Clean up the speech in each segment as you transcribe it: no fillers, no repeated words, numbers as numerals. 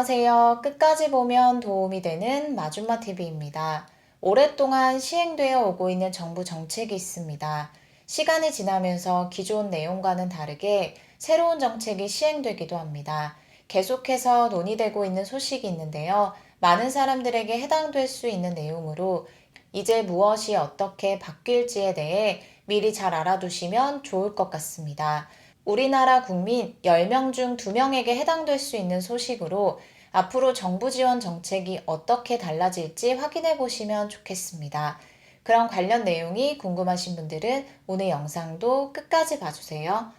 안녕하세요. 끝까지 보면 도움이 되는 마줌마TV입니다. 오랫동안 시행되어 오고 있는 정부 정책이 있습니다. 시간이 지나면서 기존 내용과는 다르게 새로운 정책이 시행되기도 합니다. 계속해서 논의되고 있는 소식이 있는데요. 많은 사람들에게 해당될 수 있는 내용으로 이제 무엇이 어떻게 바뀔지에 대해 미리 잘 알아두시면 좋을 것 같습니다. 우리나라 국민 10명 중 2명에게 해당될 수 있는 소식으로 앞으로 정부 지원 정책이 어떻게 달라질지 확인해 보시면 좋겠습니다. 그럼 관련 내용이 궁금하신 분들은 오늘 영상도 끝까지 봐주세요.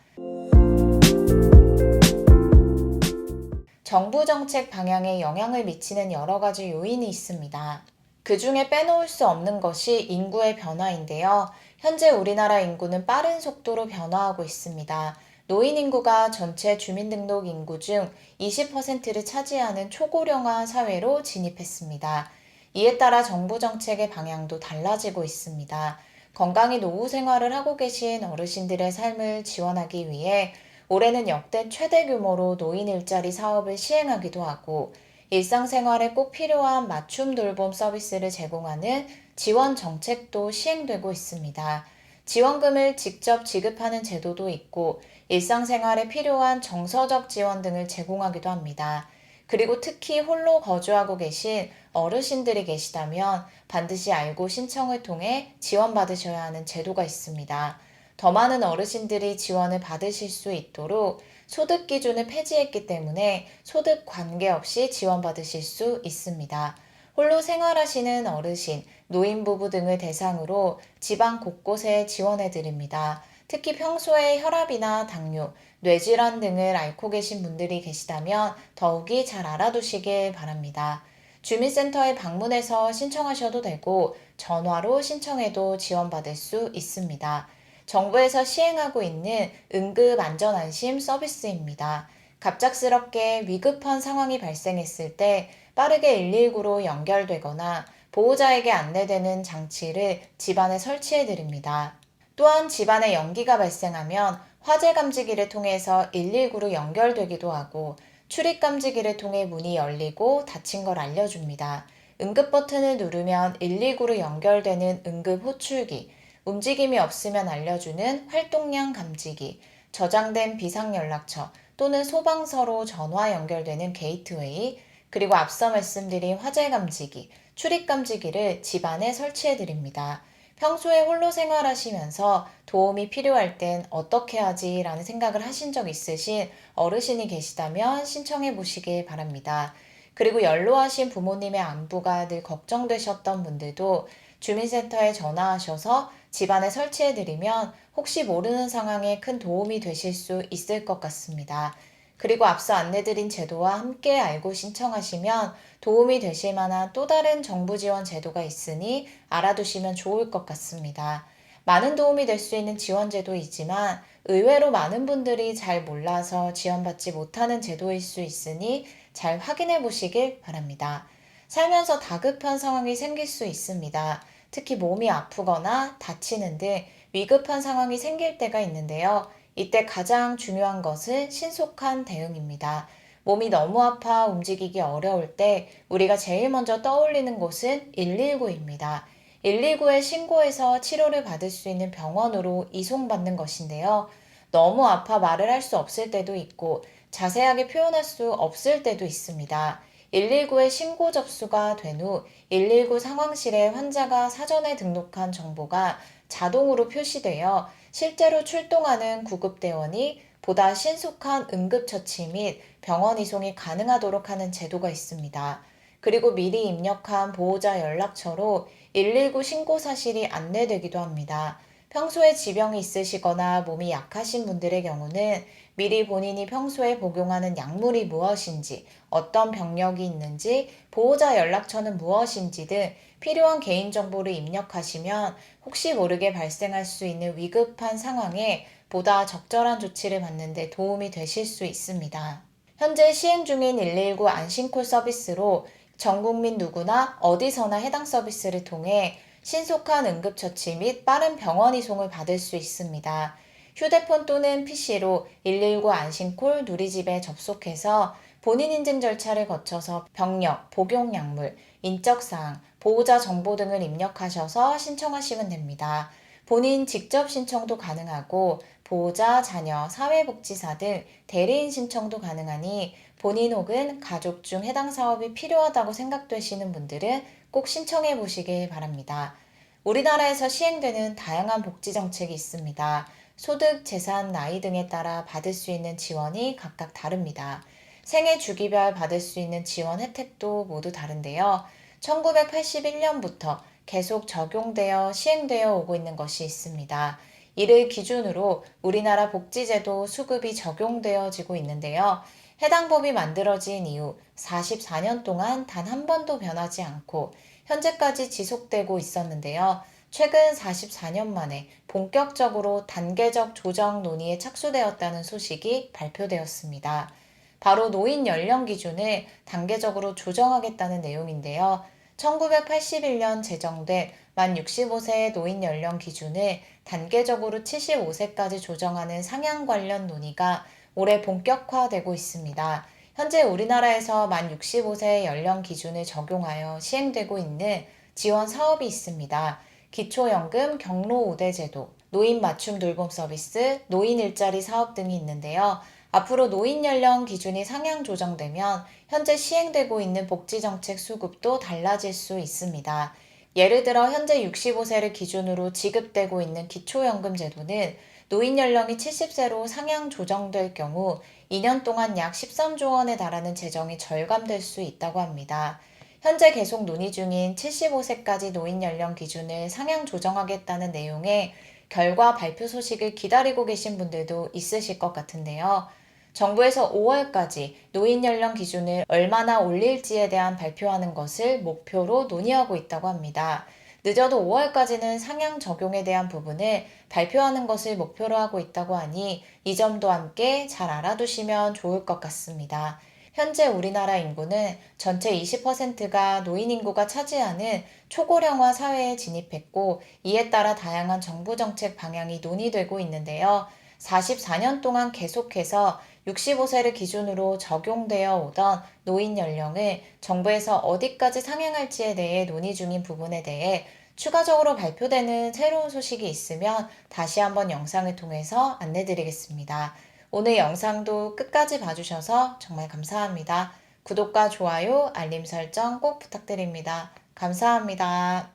정부 정책 방향에 영향을 미치는 여러 가지 요인이 있습니다. 그 중에 빼놓을 수 없는 것이 인구의 변화인데요. 현재 우리나라 인구는 빠른 속도로 변화하고 있습니다. 노인 인구가 전체 주민등록 인구 중 20%를 차지하는 초고령화 사회로 진입했습니다. 이에 따라 정부 정책의 방향도 달라지고 있습니다. 건강히 노후 생활을 하고 계신 어르신들의 삶을 지원하기 위해 올해는 역대 최대 규모로 노인 일자리 사업을 시행하기도 하고 일상생활에 꼭 필요한 맞춤 돌봄 서비스를 제공하는 지원 정책도 시행되고 있습니다. 지원금을 직접 지급하는 제도도 있고 일상생활에 필요한 정서적 지원 등을 제공하기도 합니다. 그리고 특히 홀로 거주하고 계신 어르신들이 계시다면 반드시 알고 신청을 통해 지원받으셔야 하는 제도가 있습니다. 더 많은 어르신들이 지원을 받으실 수 있도록 소득 기준을 폐지했기 때문에 소득 관계없이 지원받으실 수 있습니다. 홀로 생활하시는 어르신, 노인부부 등을 대상으로 지방 곳곳에 지원해 드립니다. 특히 평소에 혈압이나 당뇨, 뇌질환 등을 앓고 계신 분들이 계시다면 더욱이 잘 알아두시길 바랍니다. 주민센터에 방문해서 신청하셔도 되고 전화로 신청해도 지원받을 수 있습니다. 정부에서 시행하고 있는 응급안전안심 서비스입니다. 갑작스럽게 위급한 상황이 발생했을 때 빠르게 119로 연결되거나 보호자에게 안내되는 장치를 집안에 설치해 드립니다. 또한 집안에 연기가 발생하면 화재 감지기를 통해서 119로 연결되기도 하고 출입 감지기를 통해 문이 열리고 닫힌 걸 알려줍니다. 응급 버튼을 누르면 119로 연결되는 응급 호출기, 움직임이 없으면 알려주는 활동량 감지기, 저장된 비상연락처 또는 소방서로 전화 연결되는 게이트웨이, 그리고 앞서 말씀드린 화재 감지기, 출입 감지기를 집안에 설치해 드립니다. 평소에 홀로 생활하시면서 도움이 필요할 땐 어떻게 하지? 라는 생각을 하신 적 있으신 어르신이 계시다면 신청해 보시길 바랍니다. 그리고 연로하신 부모님의 안부가 늘 걱정되셨던 분들도 주민센터에 전화하셔서 집안에 설치해 드리면 혹시 모르는 상황에 큰 도움이 되실 수 있을 것 같습니다. 그리고 앞서 안내드린 제도와 함께 알고 신청하시면 도움이 되실 만한 또 다른 정부 지원 제도가 있으니 알아두시면 좋을 것 같습니다. 많은 도움이 될 수 있는 지원 제도이지만 의외로 많은 분들이 잘 몰라서 지원받지 못하는 제도일 수 있으니 잘 확인해 보시길 바랍니다. 살면서 다급한 상황이 생길 수 있습니다. 특히 몸이 아프거나 다치는 등 위급한 상황이 생길 때가 있는데요. 이때 가장 중요한 것은 신속한 대응입니다. 몸이 너무 아파 움직이기 어려울 때 우리가 제일 먼저 떠올리는 곳은 119입니다. 119에 신고해서 치료를 받을 수 있는 병원으로 이송받는 것인데요. 너무 아파 말을 할 수 없을 때도 있고 자세하게 표현할 수 없을 때도 있습니다. 119에 신고 접수가 된 후 119 상황실에 환자가 사전에 등록한 정보가 자동으로 표시되어 실제로 출동하는 구급대원이 보다 신속한 응급처치 및 병원 이송이 가능하도록 하는 제도가 있습니다. 그리고 미리 입력한 보호자 연락처로 119 신고 사실이 안내되기도 합니다. 평소에 지병이 있으시거나 몸이 약하신 분들의 경우는 미리 본인이 평소에 복용하는 약물이 무엇인지, 어떤 병력이 있는지, 보호자 연락처는 무엇인지 등 필요한 개인정보를 입력하시면 혹시 모르게 발생할 수 있는 위급한 상황에 보다 적절한 조치를 받는 데 도움이 되실 수 있습니다. 현재 시행 중인 119 안심콜 서비스로 전 국민 누구나 어디서나 해당 서비스를 통해 신속한 응급처치 및 빠른 병원 이송을 받을 수 있습니다. 휴대폰 또는 PC로 119 안심콜 누리집에 접속해서 본인 인증 절차를 거쳐서 병력, 복용약물, 인적사항, 보호자 정보 등을 입력하셔서 신청하시면 됩니다. 본인 직접 신청도 가능하고 보호자, 자녀, 사회복지사 등 대리인 신청도 가능하니 본인 혹은 가족 중 해당 사업이 필요하다고 생각되시는 분들은 꼭 신청해 보시길 바랍니다. 우리나라에서 시행되는 다양한 복지 정책이 있습니다. 소득, 재산, 나이 등에 따라 받을 수 있는 지원이 각각 다릅니다. 생애 주기별 받을 수 있는 지원 혜택도 모두 다른데요. 1981년부터 계속 적용되어 시행되어 오고 있는 것이 있습니다. 이를 기준으로 우리나라 복지제도 수급이 적용되어지고 있는데요. 해당 법이 만들어진 이후 44년 동안 단 한 번도 변하지 않고 현재까지 지속되고 있었는데요. 최근 44년 만에 본격적으로 단계적 조정 논의에 착수되었다는 소식이 발표되었습니다. 바로 노인 연령 기준을 단계적으로 조정하겠다는 내용인데요. 1981년 제정된 만 65세의 노인 연령 기준을 단계적으로 75세까지 조정하는 상향 관련 논의가 올해 본격화되고 있습니다. 현재 우리나라에서 만 65세 연령 기준을 적용하여 시행되고 있는 지원 사업이 있습니다. 기초연금 경로 우대 제도, 노인 맞춤 돌봄 서비스, 노인 일자리 사업 등이 있는데요. 앞으로 노인 연령 기준이 상향 조정되면 현재 시행되고 있는 복지정책 수급도 달라질 수 있습니다. 예를 들어 현재 65세를 기준으로 지급되고 있는 기초연금 제도는 노인 연령이 70세로 상향 조정될 경우 2년 동안 약 13조 원에 달하는 재정이 절감될 수 있다고 합니다. 현재 계속 논의 중인 75세까지 노인 연령 기준을 상향 조정하겠다는 내용의 결과 발표 소식을 기다리고 계신 분들도 있으실 것 같은데요. 정부에서 5월까지 노인 연령 기준을 얼마나 올릴지에 대한 발표하는 것을 목표로 논의하고 있다고 합니다. 늦어도 5월까지는 상향 적용에 대한 부분을 발표하는 것을 목표로 하고 있다고 하니 이 점도 함께 잘 알아두시면 좋을 것 같습니다. 현재 우리나라 인구는 전체 20%가 노인 인구가 차지하는 초고령화 사회에 진입했고 이에 따라 다양한 정부 정책 방향이 논의되고 있는데요. 44년 동안 계속해서 65세를 기준으로 적용되어 오던 노인 연령을 정부에서 어디까지 상향할지에 대해 논의 중인 부분에 대해 추가적으로 발표되는 새로운 소식이 있으면 다시 한번 영상을 통해서 안내드리겠습니다. 오늘 영상도 끝까지 봐주셔서 정말 감사합니다. 구독과 좋아요, 알림 설정 꼭 부탁드립니다. 감사합니다.